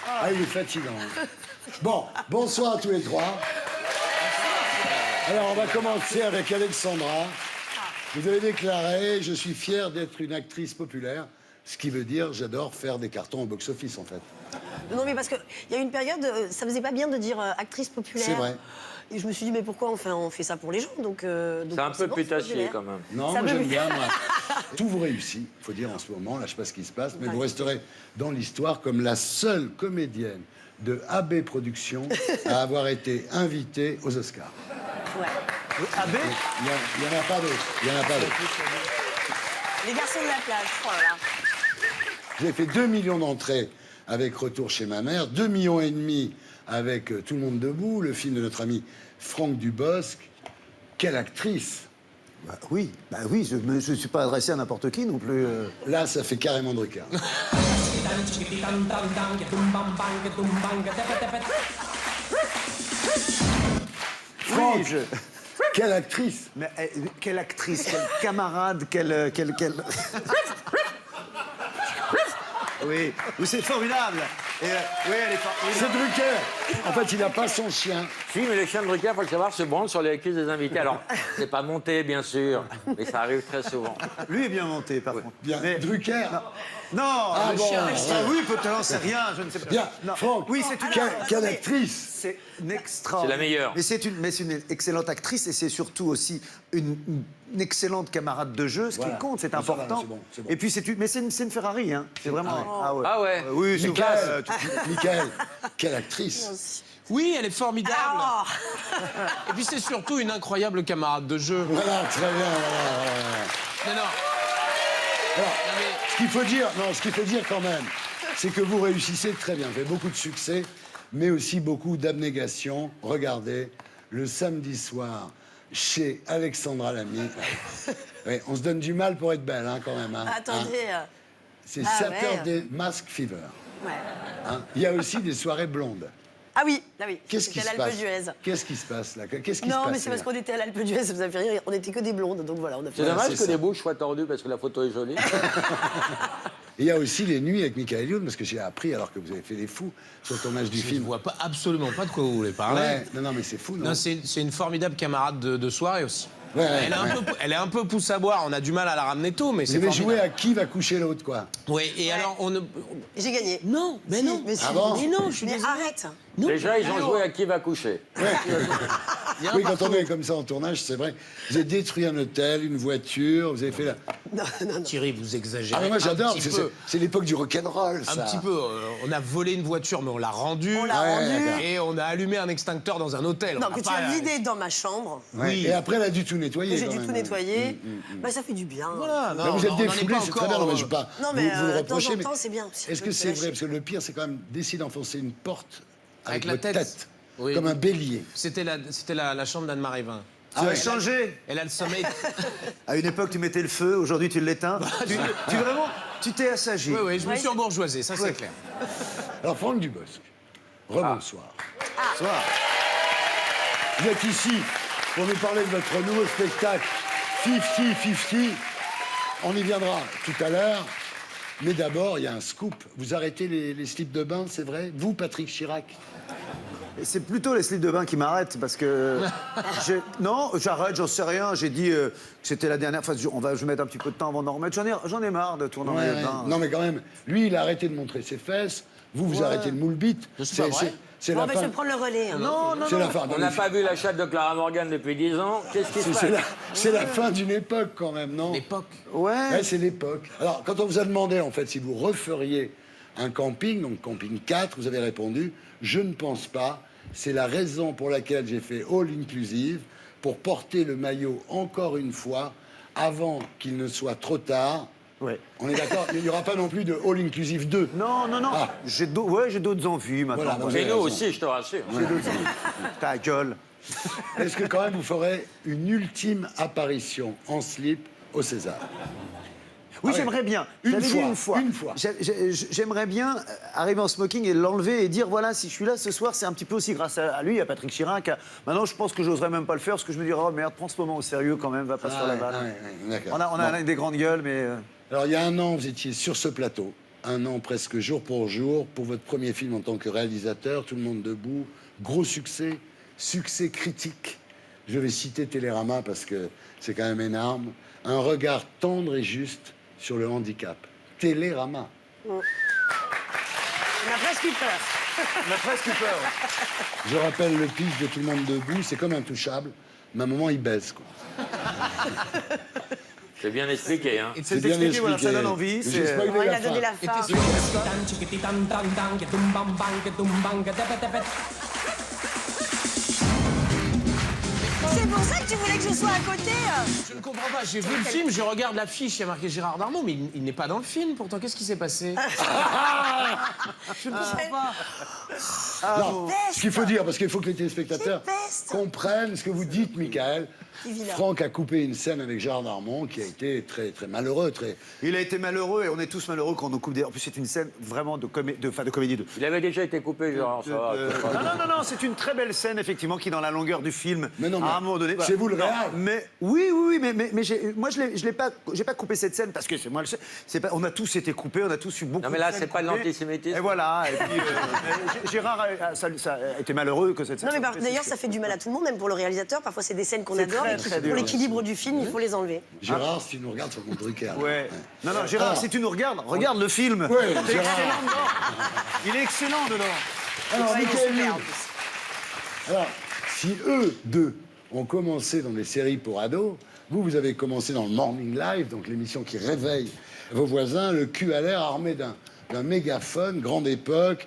Ah, il est fatigant. Bon, bonsoir à tous les trois. Alors, on va commencer avec Alexandra. Vous avez déclaré « Je suis fier d'être une actrice populaire », ce qui veut dire « J'adore faire des cartons au box-office », en fait. Non, mais parce qu'il y a une période, ça faisait pas bien de dire actrice populaire. C'est vrai. Et je me suis dit, mais pourquoi on fait ça pour les gens donc C'est un peu putassier, quand même. Non, Ça moi me- j'aime bien, moi. Tout vous réussit, il faut dire en ce moment, là je sais pas ce qui se passe, mais vous resterez dans l'histoire comme la seule comédienne de AB Productions à avoir été invitée aux Oscars. Ouais. AB Il y en a pas d'autres, il y en a pas d'autres. Les garçons de la plage, oh là là. J'ai fait 2 millions d'entrées avec Retour chez ma mère, 2,5 millions avec Tout le monde debout, le film de notre ami Franck Dubosc. Quelle actrice! Bah oui, je ne suis pas adressé à n'importe qui non plus. Là, ça fait carrément Drucker. Franck, Oui, quelle actrice! Mais quelle actrice, quelle camarade, quelle... Oui, c'est formidable. Et, oui, elle est C'est formidable. Drucker! En fait, il n'a pas son chien. Si, mais les chiens de Drucker, faut le savoir, se branlent sur les cuisses des invités. Alors, c'est pas monté, bien sûr, mais ça arrive très souvent. Lui est bien monté, par contre. Bien. Mais- Drucker? Non, Ah le bon, chien. ouais. Oui, peut-être, c'est rien, je ne sais pas. Bien. Non. Franck, Oui, c'est une... quelle actrice! C'est une extra. C'est la meilleure. Mais c'est une excellente actrice et c'est surtout aussi une excellente camarade de jeu, ce Voilà. qui compte, c'est Bon, ça va, important. c'est bon, c'est bon. Et puis mais c'est une Ferrari, hein. C'est vraiment. Ah Ah ouais. Oui, c'est Michael, Michael, quelle actrice! Oui, elle est formidable. Oh, Et puis c'est surtout une incroyable camarade de jeu. Voilà, très bien. Voilà. Non, non. Alors, Non, mais- ce qu'il faut dire quand même, c'est que vous réussissez très bien. Vous avez beaucoup de succès, mais aussi beaucoup d'abnégation. Regardez, le samedi soir, chez Alexandra Lamy. Ouais, on se donne du mal pour être belle, hein, quand même. Hein. attendez. Hein. C'est Ah, Saturday Mask Fever. Ouais. Hein. Il y a aussi des soirées blondes. Ah oui, là oui. Qu'est-ce qui C'était se à l'Alpe passe? d'Huez. Qu'est-ce qui se passe là? Qu'est-ce qui se Non, passe mais c'est parce qu'on était à l'Alpe d'Huez, ça vous a fait rire. On était que des blondes, donc voilà, on a fait. C'est Voilà, dommage c'est que ça. les bouches soient tordues parce que la photo est jolie. Et il y a aussi les nuits avec Michael Youn, parce que j'ai appris, alors que vous avez fait les fous, sur le tournage du Je ne film. vois pas, absolument pas de quoi vous voulez parler. Ouais, non, mais c'est fou, non? Non, c'est une formidable camarade de soirée aussi. Ouais, ouais, Elle est un peu pousse à boire, on a du mal à la ramener tôt, mais Vous c'est avez joué formidable. à qui va coucher l'autre, quoi? Oui, et alors on ne... J'ai gagné. Non, mais non. Mais si. Ah bon? Mais non, je suis Mais désolé. arrête. Non. Déjà, ils ont joué à qui va coucher. Il y a un Oui, quand partout. on est comme ça en tournage, c'est vrai. Vous avez détruit un hôtel, une voiture, vous avez fait la... Thierry, vous exagérez. Ah, mais moi j'adore, un parce que petit peu. c'est l'époque du rock'n'roll, ça. Un petit peu. On a volé une voiture, mais on l'a rendue. On l'a Ouais, rendu. d'accord. Et on a allumé un extincteur dans un hôtel. Non, On que a tu pas- as vidé dans ma chambre. Ouais. Oui. Et après, elle a dû tout nettoyer. Que j'ai quand dû même. tout nettoyer. Bah, ça fait du bien. Voilà, non, Bah, vous êtes on en est défoulé, pas c'est très encore, bien. Non, mais je veux pas Non, mais, vous le de temps reprocher. en mais temps, c'est bien aussi, Est-ce un que peu c'est de vrai? lâcher. Parce que le pire, c'est quand même d'essayer d'enfoncer une porte Avec la votre tête. Oui. Comme un bélier. C'était la chambre d'Anne-Marie Vin. Tu as ouais. changé. Elle a le sommeil. À une époque, tu mettais le feu, aujourd'hui, tu l'éteins. Tu t'es assagi. Oui, oui, je me Ouais, suis embourgeoisé, ça c'est clair. Alors, Franck Dubosc, rebonsoir. Soir. Vous êtes ici pour nous parler de votre nouveau spectacle 50-50. On y viendra tout à l'heure. Mais d'abord, il y a un scoop. Vous arrêtez les slips de bain, c'est vrai? Vous, Patrick Chirac? Et c'est plutôt les slips de bain qui m'arrêtent parce que. Non, j'arrête, j'en sais rien. J'ai dit que c'était la dernière fois. Je vais mettre un petit peu de temps avant d'en remettre. J'en ai marre de tourner en Ouais, maillot de ouais. bain. Non, mais quand même, lui, il a arrêté de montrer ses fesses. Vous arrêtez de moule bite. C'est pas vrai. C'est Bon, la bah, je fin. vais prendre le relais. hein. Non, C'est la fin. On n'a pas vu la chatte de Clara Morgan depuis 10 ans. Qu'est-ce qui se passe? C'est la fin d'une époque, quand même, non? L'époque. Ouais. Ouais, c'est l'époque. Alors, quand on vous a demandé, en fait, si vous referiez un camping, donc camping 4, vous avez répondu « Je ne pense pas. C'est la raison pour laquelle j'ai fait All Inclusive, pour porter le maillot encore une fois, avant qu'il ne soit trop tard. » Ouais. On est d'accord? Il n'y aura pas non plus de All Inclusive 2. Non. Ah. J'ai d'autres envies maintenant. Voilà, donc C'est j'ai nous raison. aussi, je te rassure. Ta gueule. Est-ce que quand même vous ferez une ultime apparition en slip au César? Oui, Ah ouais. j'aimerais bien. Une J'avais dit fois, une fois. une fois. J'aimerais bien arriver en smoking et l'enlever et dire voilà, si je suis là ce soir, c'est un petit peu aussi grâce à lui, à Patrick Chirac. Maintenant, je pense que j'oserais même pas le faire parce que je me dirais oh merde, prends ce moment au sérieux quand même, va pas se faire la balle. d'accord. On a Bon. des grandes gueules, mais. Alors, il y a un an, vous étiez sur ce plateau un an presque jour pour jour pour votre premier film en tant que réalisateur, Tout le monde debout. Gros succès, succès critique. Je vais citer Télérama parce que c'est quand même énorme. Un regard tendre et juste sur le handicap. Télérama. On a presque eu peur. On a presque eu peur. Je rappelle le pitch de Tout le monde debout, c'est comme Intouchable, mais à un moment il baisse, quoi. C'est bien expliqué, hein. C'est bien expliqué, voilà, ça expliqué. donne envie. J'ai c'est- spoilé Oh, il la a donné fin. la fin. C'est pour ça que tu voulais que je sois à côté. Je ne comprends pas. J'ai vu le film, je regarde l'affiche, il y a marqué Gérard Darmon, mais il n'est pas dans le film. Pourtant, qu'est-ce qui s'est passé? Je ne comprends pas. Non, ce qu'il faut dire, parce qu'il faut que les téléspectateurs Quelle peste. comprennent ce que vous dites, Michael. Qui vit là. Franck a coupé une scène avec Gérard Darmon qui a été très, très malheureux, très... Il a été malheureux et on est tous malheureux quand on coupe des. En plus, c'est une scène vraiment de comédie. Il avait déjà été coupé, genre, ça va. Non, c'est une très belle scène, effectivement, qui, dans la longueur du film, Mais non, mais à un moment donné. c'est vous le Non, réal. Mais oui, mais moi, je l'ai pas coupé cette scène parce que c'est moi, c'est pas, on a tous été coupés, on a tous eu beaucoup. Non, mais là, de scènes c'est pas de coupées. l'antisémitisme. Et voilà. Et puis, Gérard ça a été malheureux que cette scène. Non, mais soit coupée, d'ailleurs, c'est ça fait du mal à tout le monde, même pour le réalisateur. Parfois, c'est des scènes qu'on C'est adore très, et qui, très dur. pour l'équilibre du film, il faut les enlever. Gérard, si tu nous regardes, c'est mon Drucker. Ouais. Non, Gérard, Alors- si tu nous regardes, regarde le film. Ouais, C'est Gérard. excellent dedans. Il est excellent dedans. Alors, Ouais, il est Michael super, Youn. en plus. Alors, si eux deux ont commencé dans des séries pour ados, vous avez commencé dans le Morning Live, donc l'émission qui réveille vos voisins, le cul à l'air, armé d'un mégaphone, grande époque.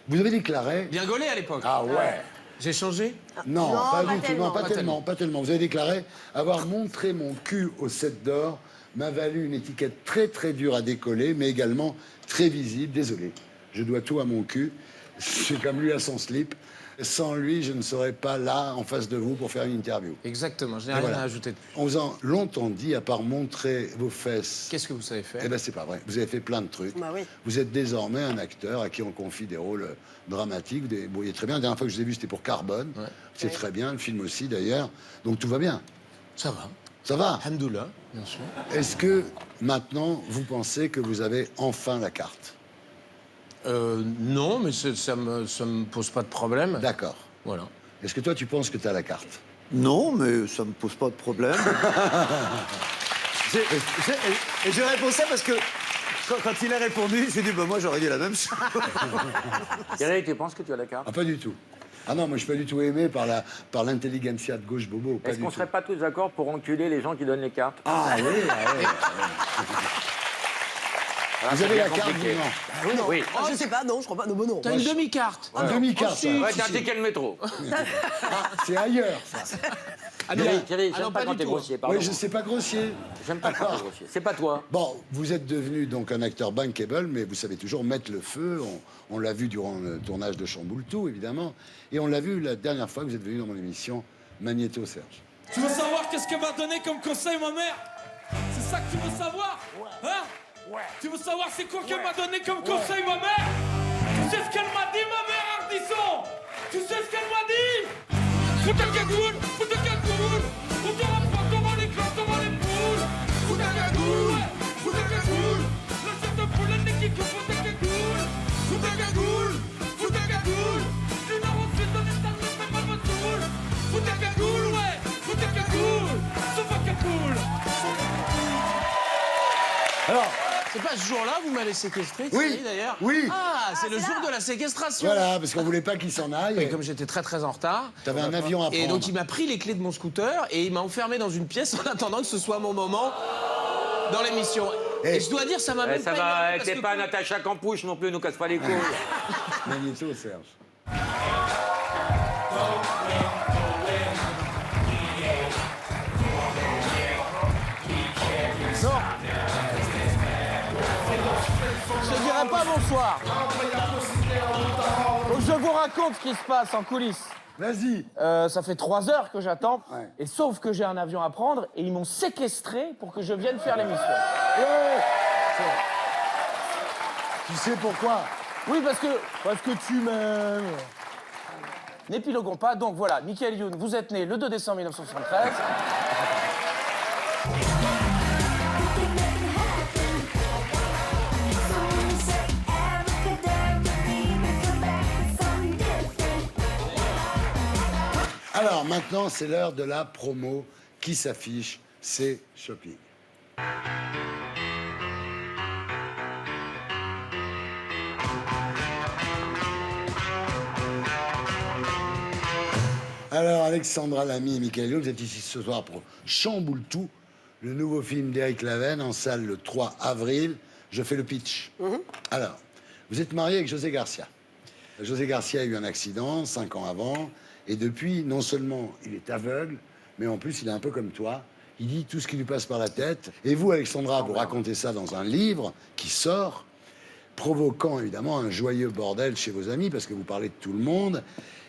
Vous avez déclaré... Bien gaulé à l'époque. Ah ouais. J'ai changé? Non, Non, pas pas du tout, tellement. non, pas Pas tellement, pas tellement. Vous avez déclaré avoir montré mon cul au 7 d'or m'a valu une étiquette très très dure à décoller, mais également très visible. Désolé, je dois tout à mon cul. C'est comme lui à son slip. Sans lui, je ne serais pas là en face de vous pour faire une interview. Exactement, je n'ai Et rien voilà. à ajouter de plus. On vous a longtemps dit, à part montrer vos fesses. Qu'est-ce que vous savez faire? Eh ben c'est pas vrai. Vous avez fait plein de trucs. Bah oui. Vous êtes désormais un acteur à qui on confie des rôles dramatiques. Vous voyez très bien. La dernière fois que je vous ai vu, c'était pour Carbone. Ouais. C'est Ouais. très bien. Le film aussi, d'ailleurs. Donc tout va bien. Ça va. Ça va. Alhamdoulilah, bien sûr. Est-ce que maintenant, vous pensez que vous avez enfin la carte? Non, mais ça me pose pas de problème. D'accord. Voilà. Est-ce que toi, tu penses que tu as la carte? Non, mais ça me pose pas de problème. Et je réponds ça parce que quand il a répondu, j'ai dit, bah, moi j'aurais dit la même chose. Thierry, tu penses que tu as la carte? Ah, pas du tout. Ah non, moi, je suis pas du tout aimé par l'intelligentsia de gauche bobo. Pas Est-ce du qu'on tout. serait pas tous d'accord pour enculer les gens qui donnent les cartes? Ah oui, ah, oui. Ah, Vous c'est avez bien la carte, compliqué. vous, non? Oui. Ah, je sais pas, non, je crois pas. Non, bon, non. T'as une demi-carte. Une demi-carte, ça. Ouais, Si, t'as un si. ticket le métro. Ah, c'est ailleurs, ça. Ah non, Thierry, ah j'aime non, pas pas quand du t'es tout. grossier, pardon. Oui, je sais pas grossier. J'aime pas quand t'es grossier. C'est pas toi. Bon, vous êtes devenu donc un acteur bankable, mais vous savez toujours mettre le feu. On l'a vu durant le tournage de Chamboule tout, évidemment. Et on l'a vu la dernière fois que vous êtes venu dans mon émission Magnéto Serge. Tu veux savoir qu'est-ce qu'elle m'a donné comme conseil, ma mère? C'est ça que tu veux savoir? Hein? Tu veux savoir c'est quoi qu'elle m'a donné comme conseil, ma mère? Tu sais ce qu'elle m'a dit, ma mère, Ardisson? Tu sais ce qu'elle m'a dit? Fous ta cagoule, fous ta cagoule. On te rapporte devant les clous, devant les poules. Fous ta cagoule, ouais, fous ta cagoule. Le chef de poule, l'équipe, fous ta cagoule. Fous ta cagoule, fous ta cagoule. Numéro 6 de l'État, ne fais pas votre boule. Fous ta cagoule, ouais, fous ta cagoule. Sauve ta cagoule. Alors, C'est pas ce jour-là, vous m'avez séquestré, Oui, Thierry, d'ailleurs? oui. Ah, c'est le c'est jour là. de la séquestration. voilà, parce qu'on voulait pas qu'il s'en aille. Et comme j'étais très très en retard. T'avais un avion à prendre. Et donc il m'a pris les clés de mon scooter et il m'a enfermé dans une pièce en attendant que ce soit mon moment dans l'émission. Eh. Et je dois dire, ça m'a même Ça pas va, énervé parce t'es que pas Natacha Campouche non plus, nous casse pas les couilles. Magnéto Serge. Je te dirai pas bonsoir. Faut que je vous raconte ce qui se passe en coulisses. Vas-y. Ça fait 3 heures que j'attends. Ouais. Et sauf que j'ai un avion à prendre et ils m'ont séquestré pour que je vienne faire l'émission. Ouais. Tu sais pourquoi? Oui, parce que tu m'aimes. N'épiloguons pas. Donc voilà, Michael Youn, vous êtes né le 2 décembre 1973. Alors maintenant, c'est l'heure de la promo qui s'affiche, c'est Shopping. Alors Alexandra Lamy et Michael Youn, vous êtes ici ce soir pour Chamboule tout, le nouveau film d'Éric Laven en salle le 3 avril. Je fais le pitch. Alors, vous êtes marié avec José Garcia. José Garcia a eu un accident 5 ans avant, et depuis, non seulement il est aveugle, mais en plus il est un peu comme toi. Il dit tout ce qui lui passe par la tête. Et vous, Alexandra, vous racontez ça dans un livre qui sort, provoquant évidemment un joyeux bordel chez vos amis, parce que vous parlez de tout le monde.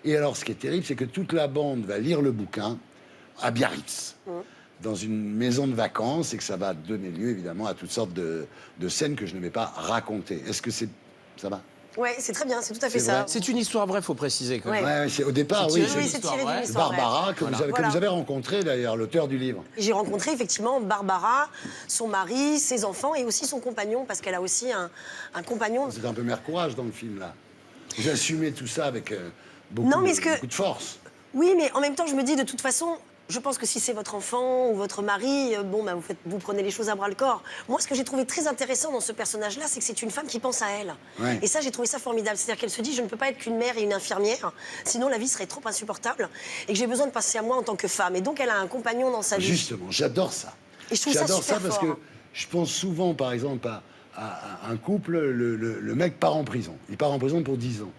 Et alors, ce qui est terrible, c'est que toute la bande va lire le bouquin à Biarritz, dans une maison de vacances, et que ça va donner lieu évidemment à toutes sortes de scènes que je ne vais pas raconter. Est-ce que ça va? Ouais, c'est très bien, c'est tout à fait C'est ça. vrai. C'est une histoire vraie, faut préciser quand même. Ouais. Ouais, au départ, C'est oui. tiré Oui, d'une c'est histoire tiré d'une vraie. histoire vraie. Barbara, que, que vous avez rencontré d'ailleurs, l'auteur du livre. J'ai rencontré effectivement Barbara, son mari, ses enfants et aussi son compagnon, parce qu'elle a aussi un compagnon. C'est un peu mère courage dans le film, là. Vous assumez tout ça avec beaucoup, Non, mais est-ce que- beaucoup de force. Oui, mais en même temps, je me dis, de toute façon, je pense que si c'est votre enfant ou votre mari, bon, bah, vous prenez les choses à bras-le-corps. Moi, ce que j'ai trouvé très intéressant dans ce personnage-là, c'est que c'est une femme qui pense à elle. Ouais. Et ça, j'ai trouvé ça formidable. C'est-à-dire qu'elle se dit, je ne peux pas être qu'une mère et une infirmière, sinon la vie serait trop insupportable, et que j'ai besoin de passer à moi en tant que femme. Et donc, elle a un compagnon dans sa vie. Justement, j'adore ça. Et je trouve ça J'adore ça super parce fort. que je pense souvent, par exemple, à un couple, le mec part en prison. Il part en prison pour 10 ans.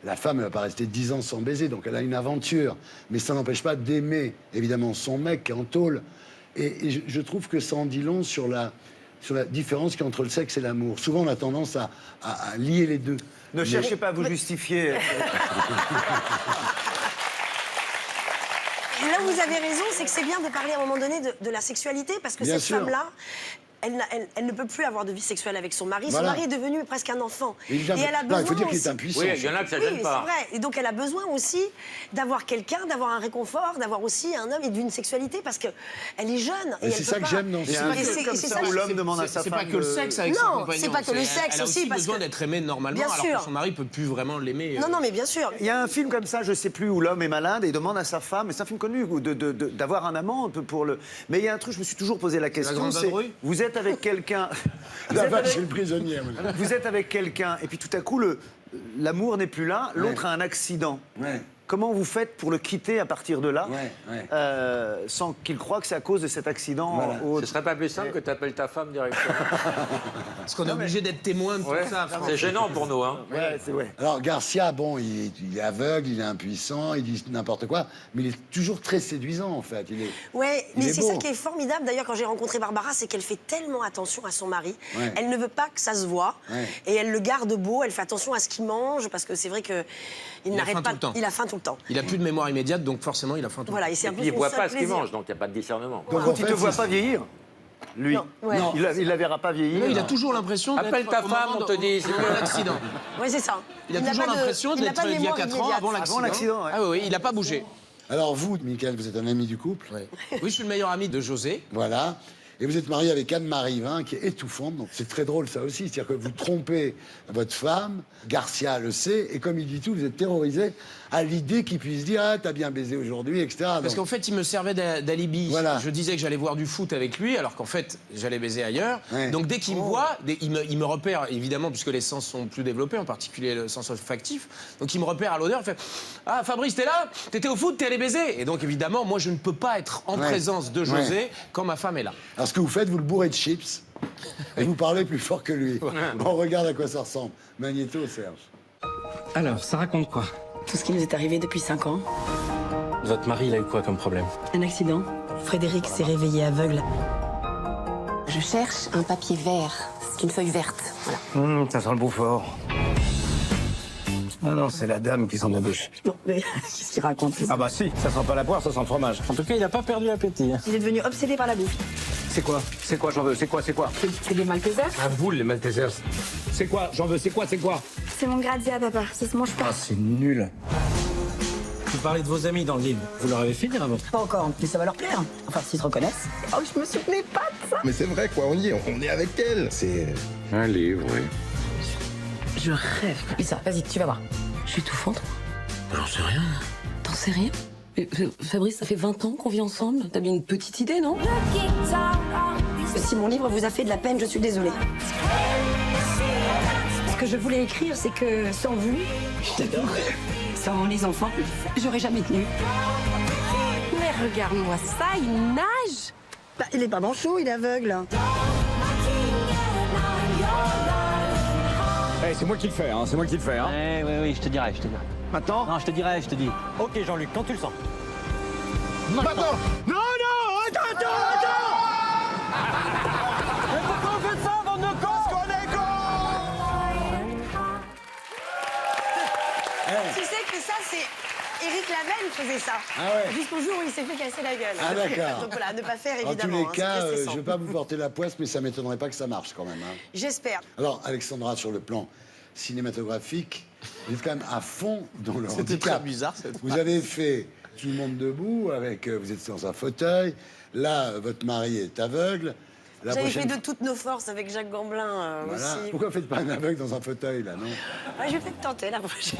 La femme ne va pas rester 10 ans sans baiser, donc elle a une aventure. Mais ça n'empêche pas d'aimer, évidemment, son mec qui est en tôle. Et je trouve que ça en dit long sur la différence qu'il y a entre le sexe et l'amour. Souvent, on a tendance à lier les deux. Ne cherchez pas à vous justifier. Et là où vous avez raison, c'est que c'est bien de parler à un moment donné de la sexualité, parce que Bien cette sûr. femme-là, elle ne peut plus avoir de vie sexuelle avec son mari. Voilà. Son mari est devenu presque un enfant. Et il elle a non, besoin il faut dire qu'il est aussi- impuissant. Oui, il y en a que ça Oui, gêne mais pas. c'est vrai. Et donc, elle a besoin aussi d'avoir quelqu'un, d'avoir un réconfort, d'avoir aussi un homme et d'une sexualité, parce qu'elle est jeune. Et elle c'est peut ça que pas- j'aime dans Il y a ce un Et film. c'est- truc comme c'est ça ça, où l'homme demande à sa C'est femme. pas que le sexe avec Non, son compagnon. c'est pas que le sexe elle a aussi, aussi parce besoin que- d'être aimée normalement, Bien alors sûr. que son mari peut plus vraiment l'aimer. Non, non, mais bien sûr. Il y a un film comme ça, je sais plus, où l'homme est malade et il demande à sa femme, et c'est un film connu, d'avoir un amant un peu pour le. Mais il y a un truc, je me suis toujours posé la question. Grande c'est, vadrouille vous êtes avec quelqu'un. La vache et le prisonnier. à mon avis. Vous êtes avec quelqu'un et puis tout à coup l'amour n'est plus là, l'autre a un accident. Ouais. Comment vous faites pour le quitter à partir de là, Ouais. sans qu'il croie que c'est à cause de cet accident Voilà. ou Ce autre. serait pas plus simple que tu appelles ta femme directement. Parce qu'on est obligé d'être témoin de tout Ouais. ça. franchement. C'est gênant pour nous, hein. Ouais, c'est ouais. Alors Garcia, bon, il est aveugle, il est impuissant, il dit n'importe quoi, mais il est toujours très séduisant en fait. Ouais, Il mais est c'est beau. ça qui est formidable. D'ailleurs, quand j'ai rencontré Barbara, c'est qu'elle fait tellement attention à son mari. Ouais. Elle ne veut pas que ça se voit. Ouais. Et elle le garde beau. Elle fait attention à ce qu'il mange, parce que c'est vrai que il a n'arrête faim pas. tout le temps. Il a faim tout le temps. Il a plus de mémoire immédiate, donc forcément, il a faim tout le Voilà, et c'est Et un peu puis il son voit seul pas ce qu'il plaisir. mange, donc il n'y a pas de discernement. Donc, Donc il ne te voit pas vieillir, lui. Non, ouais. Non. Il la verra pas vieillir. temps. Il a toujours l'impression d'être Appelle ta au femme, moment on te dit, c'est au moment de l'accident. Ouais, c'est ça. Il a n'a toujours pas de- l'impression il n'a d'être pas de il y a mémoire 4 ans, immédiate. avant l'accident. Avant l'accident, ouais. Ah oui, il n'a pas bougé. Alors vous, Michael, vous êtes un ami du couple. Oui, je suis le meilleur ami de José. Voilà. Et vous êtes marié avec Anne-Marie Vin, qui est étouffante. Donc c'est très drôle ça aussi. C'est-à-dire que vous trompez votre femme, Garcia le sait, et comme il dit tout, vous êtes terrorisé à l'idée qu'il puisse dire ah t'as bien baisé aujourd'hui, etc. Parce Donc, qu'en fait, il me servait d'alibi. Voilà. Je disais que j'allais voir du foot avec lui, alors qu'en fait, j'allais baiser ailleurs. Ouais. Donc dès qu'il me voit, il me repère, évidemment, puisque les sens sont plus développés, en particulier le sens olfactif. Donc il me repère à l'odeur, il fait « Ah, Fabrice, t'es là? T'étais au foot, t'es allé baiser ?» Et donc, évidemment, moi, je ne peux pas être en Ouais. présence de José Ouais. quand ma femme est là. alors ce que vous faites, vous le bourrez de chips et vous parlez plus fort que lui. On regarde à quoi ça ressemble. Magnéto, Serge. Alors, ça raconte quoi? Tout ce qui nous est arrivé depuis 5 ans. Votre mari, il a eu quoi comme problème? Un accident. Frédéric s'est réveillé aveugle. Je cherche un papier vert. C'est une feuille verte. Voilà. Ça sent le Beaufort. Ah non, c'est la dame qui s'en embauche. Non, mais qu'est-ce qu'il raconte? Ah bah si, ça sent pas la poire, ça sent le fromage. En tout cas, il a pas perdu l'appétit. Il est devenu obsédé par la bouffe. C'est quoi? C'est quoi, j'en veux? C'est quoi? C'est des Maltesers. À vous, les Maltesers. C'est quoi? J'en veux, c'est quoi? C'est mon grazia, papa. Ça se mange pas. Ah, c'est nul. Vous parlez de vos amis dans le livre. Vous leur avez fait dire avant? Pas encore, mais ça va leur plaire. Enfin, s'ils se reconnaissent. Oh, je me souvenais pas de ça. Mais c'est vrai, quoi, on y est, on est avec elle. C'est un livre, oui. Je rêve. Lisa, vas-y, tu vas voir. Je suis étouffante. J'en sais rien. T'en sais rien? Fabrice, ça fait 20 ans qu'on vit ensemble. T'as bien une petite idée, non? Si mon livre vous a fait de la peine, je suis désolée. Ce que je voulais écrire, c'est que sans vous, je t'adore, sans les enfants, j'aurais jamais tenu. Mais regarde-moi ça, il nage. Bah, il est pas manchot, il est aveugle. C'est moi qui le fais, hein, c'est moi qui le fais. Hein. Oui, je te dirai. Maintenant? Non, je te dirai. Ok, Jean-Luc, quand tu le sens. Maintenant! Non, attends! Mais pourquoi vous faites ça, bande de cons? Parce qu'on est Tu sais que ça, c'est Éric Lavenne qui faisait ça. Ah ouais. Jusqu'au jour où il s'est fait casser la gueule. Ah, d'accord. Donc voilà, ne pas faire En évidemment. tous les cas, c'est très je stressant. ne veux pas vous porter la poisse, mais ça m'étonnerait pas que ça marche quand même. Hein. J'espère. Alors, Alexandra, sur le plan cinématographique, vous êtes quand même à fond dans le C'était handicap. très bizarre, cette Vous avez fait Tout le monde debout, avec, vous êtes dans un fauteuil. Là, votre mari est aveugle. La J'avais prochaine fait de toutes nos forces avec Jacques Gamblin Voilà. aussi. Pourquoi faites pas un aveugle dans un fauteuil, là, non? Ouais, je vais peut-être tenter la prochaine